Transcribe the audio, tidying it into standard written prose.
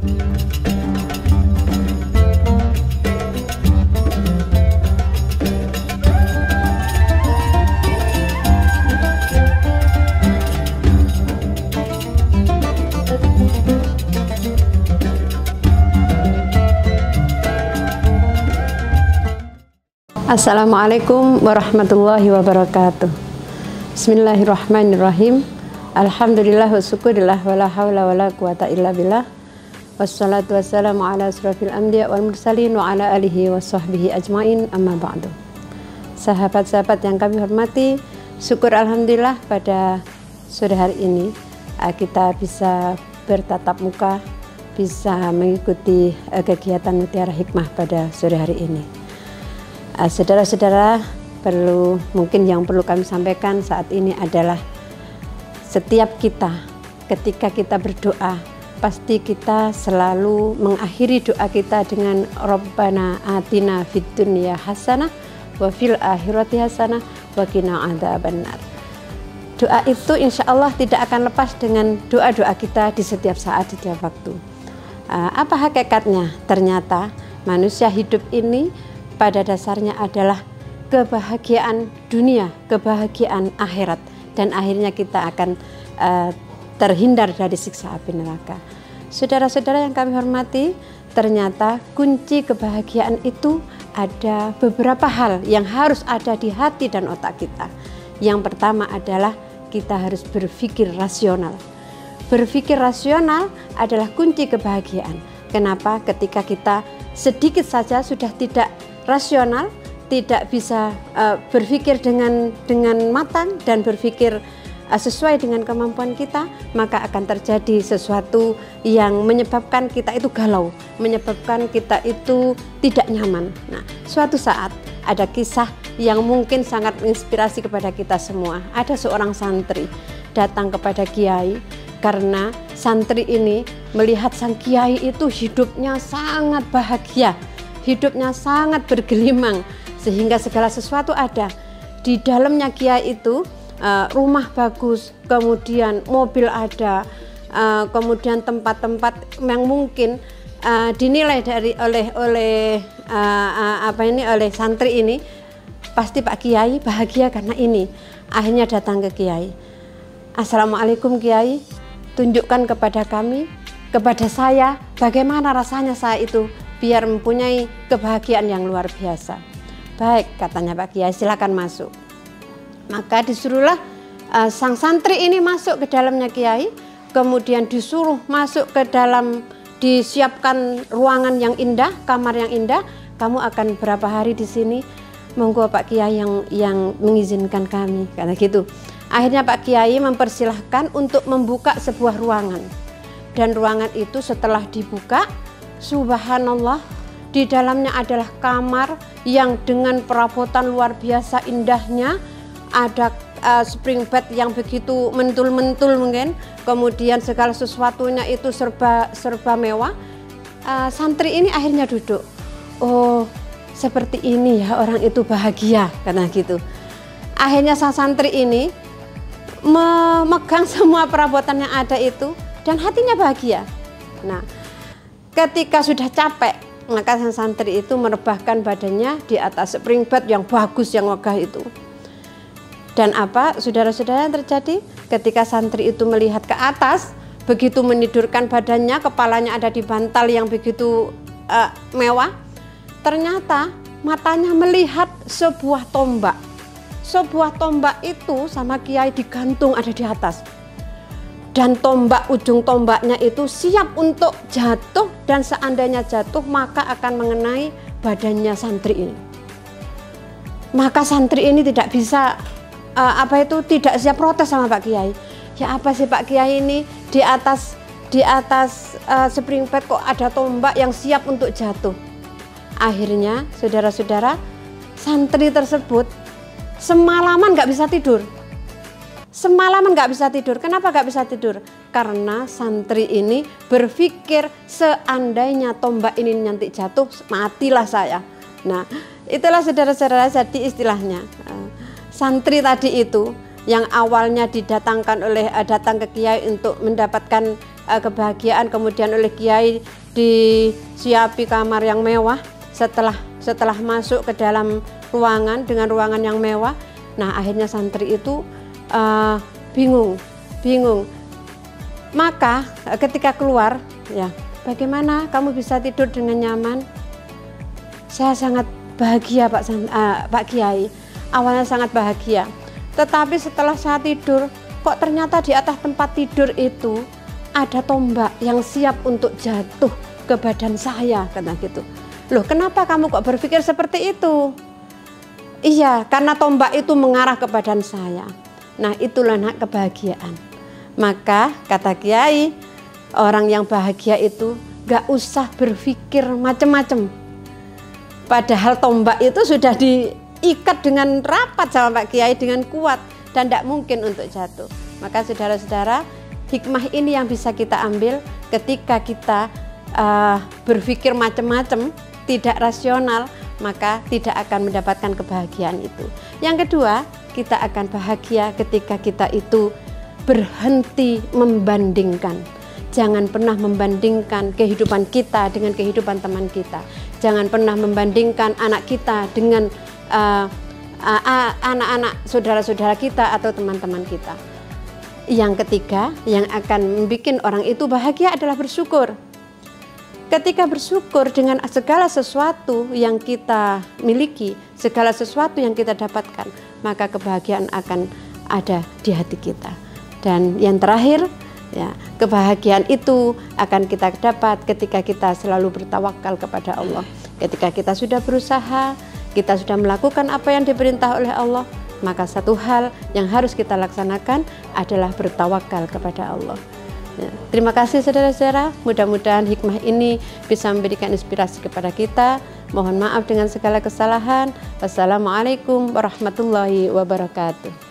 Assalamualaikum warahmatullahi wabarakatuh. Bismillahirrahmanirrahim. Alhamdulillah wa syukurillah wa la hawla wa la quwata illa billah. Wassalatu wassalamu ala asrafil anbiya wal mursalin wa ala alihi wa sahbihi ajmain, amma ba'du. Sahabat-sahabat yang kami hormati, syukur alhamdulillah pada sore hari ini kita bisa bertatap muka, bisa mengikuti kegiatan Mutiara Hikmah pada sore hari ini. Saudara-saudara, mungkin yang perlu kami sampaikan saat ini adalah setiap kita ketika kita berdoa, pasti kita selalu mengakhiri doa kita dengan Rabbana atina fid dunya hasanah wa fil akhirati hasanah wa qina adzabannar. Doa itu insya Allah tidak akan lepas dengan doa-doa kita di setiap saat, di setiap waktu. Apa hakikatnya? Ternyata manusia hidup ini pada dasarnya adalah kebahagiaan dunia, kebahagiaan akhirat, dan akhirnya kita akan terhindar dari siksa api neraka. Saudara-saudara yang kami hormati, ternyata kunci kebahagiaan itu ada beberapa hal yang harus ada di hati dan otak kita. Yang pertama adalah kita harus berpikir rasional. Berpikir rasional adalah kunci kebahagiaan. Kenapa? Ketika kita sedikit saja sudah tidak rasional, tidak bisa berpikir dengan matang dan berpikir sesuai dengan kemampuan kita, maka akan terjadi sesuatu yang menyebabkan kita itu galau, menyebabkan kita itu tidak nyaman. Nah, suatu saat ada kisah yang mungkin sangat menginspirasi kepada kita semua. Ada seorang santri datang kepada kiai karena santri ini melihat sang kiai itu hidupnya sangat bahagia, hidupnya sangat bergelimang, sehingga segala sesuatu ada. Di dalamnya kiai itu rumah bagus, kemudian mobil ada, kemudian tempat-tempat yang mungkin dinilai oleh santri ini, pasti Pak Kiai bahagia karena ini. Akhirnya datang ke Kiai. Assalamualaikum Kiai, tunjukkan kepada kami, kepada saya, bagaimana rasanya saya itu biar mempunyai kebahagiaan yang luar biasa. Baik, katanya Pak Kiai, silakan masuk. Maka disuruhlah sang santri ini masuk ke dalamnya Kiai, kemudian disuruh masuk ke dalam, disiapkan ruangan yang indah, kamar yang indah. Kamu akan berapa hari di sini? Monggo Pak Kiai yang mengizinkan kami, karena gitu. Akhirnya Pak Kiai mempersilahkan untuk membuka sebuah ruangan, dan ruangan itu setelah dibuka, subhanallah, di dalamnya adalah kamar yang dengan perabotan luar biasa indahnya. Ada spring bed yang begitu mentul-mentul mungkin, kemudian segala sesuatunya itu serba mewah. Santri ini akhirnya duduk. Oh, seperti ini ya orang itu bahagia, karena gitu. Akhirnya sang santri ini memegang semua perabotan yang ada itu dan hatinya bahagia. Nah, ketika sudah capek, maka sang santri itu merebahkan badannya di atas spring bed yang bagus, yang megah itu. Dan apa, saudara-saudara, yang terjadi ketika santri itu melihat ke atas, begitu menidurkan badannya, kepalanya ada di bantal yang begitu mewah, ternyata matanya melihat sebuah tombak. Sebuah tombak itu sama Kiai digantung ada di atas. Dan ujung tombaknya itu siap untuk jatuh, dan seandainya jatuh maka akan mengenai badannya santri ini. Maka santri ini tidak bisa tidak siap protes sama Pak Kiai. Ya apa sih Pak Kiai ini di atas spring bed kok ada tombak yang siap untuk jatuh. Akhirnya saudara-saudara, santri tersebut semalaman nggak bisa tidur. Semalaman nggak bisa tidur. Kenapa nggak bisa tidur? Karena santri ini berpikir seandainya tombak ini nanti jatuh, matilah saya. Nah, itulah saudara-saudara, jadi istilahnya santri tadi itu yang awalnya datang ke Kiai untuk mendapatkan kebahagiaan, kemudian oleh kiai disiapi kamar yang mewah setelah masuk ke dalam ruangan dengan ruangan yang mewah. Nah, akhirnya santri itu bingung. Maka ketika keluar, ya, bagaimana kamu bisa tidur dengan nyaman? Saya sangat bahagia Pak Kiai. Awalnya sangat bahagia. Tetapi setelah saya tidur, kok ternyata di atas tempat tidur itu ada tombak yang siap untuk jatuh ke badan saya, kata gitu. Loh, kenapa kamu kok berpikir seperti itu? Iya, karena tombak itu mengarah ke badan saya. Nah, itulah kebahagiaan. Maka kata Kiai, orang yang bahagia itu gak usah berpikir macam-macam. Padahal tombak itu sudah diikat dengan rapat sama Pak Kiai dengan kuat dan tidak mungkin untuk jatuh. Maka saudara-saudara, hikmah ini yang bisa kita ambil ketika kita berpikir macam-macam, tidak rasional, maka tidak akan mendapatkan kebahagiaan itu. Yang kedua, kita akan bahagia ketika kita itu berhenti membandingkan. Jangan pernah membandingkan kehidupan kita dengan kehidupan teman kita. Jangan pernah membandingkan anak kita dengan anak-anak saudara-saudara kita atau teman-teman kita. Yang ketiga, yang akan membuat orang itu bahagia adalah bersyukur. Ketika bersyukur dengan segala sesuatu yang kita miliki, segala sesuatu yang kita dapatkan, maka kebahagiaan akan ada di hati kita. Dan yang terakhir, ya, kebahagiaan itu akan kita dapat ketika kita selalu bertawakal kepada Allah. Ketika kita sudah berusaha, kita sudah melakukan apa yang diperintah oleh Allah, maka satu hal yang harus kita laksanakan adalah bertawakal kepada Allah. Ya, terima kasih saudara-saudara, mudah-mudahan hikmah ini bisa memberikan inspirasi kepada kita. Mohon maaf dengan segala kesalahan. Wassalamualaikum warahmatullahi wabarakatuh.